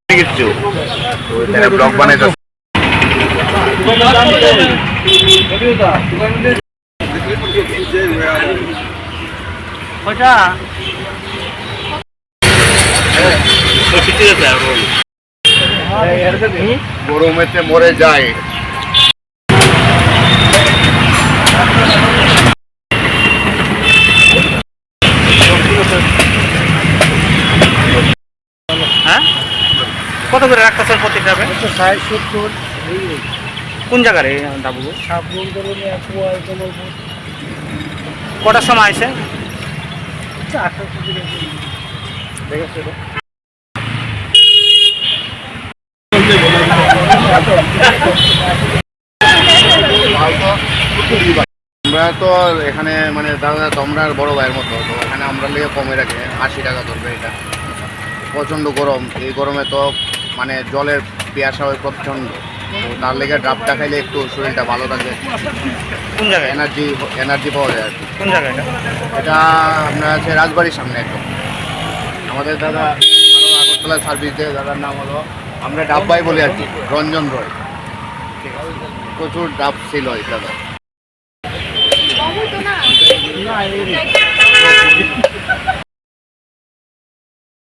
কিছু ব্লগ বানাইতে গরমেতে মরে যায়। হ্যাঁ, কত করে রাখতেছেন প্রতি যাবে? 60-70। কোন জায়গার এই ডাবুগুলো? কটার সময় আছে? আমরা তো এখানে মানে দাদা তোমরা বড় ভাইয়ের মতো, তো এখানে আমরা লেগে কমে রাখে 80 টাকা ধরবে। এটা প্রচণ্ড গরম, এই গরমে তো মানে জলের পিয়াসা হয় প্রচণ্ড, তো তার লেগে ডাবটা খাইলে একটু শরীরটা ভালো থাকে, কোন জায়গায়? এনার্জি পাওয়া যায় আর কি। কোন জায়গায় এটা? এটা আপনার আছে রাজবাড়ির সামনে একদম। আমাদের দাদা ভালো আগরতলা সার্ভিস দেয়, দাদার নাম হলো, আমরা ডাব্বাই বলি আর কি, রঞ্জন রয়। প্রচুর ডাব ছিল এই দাদা।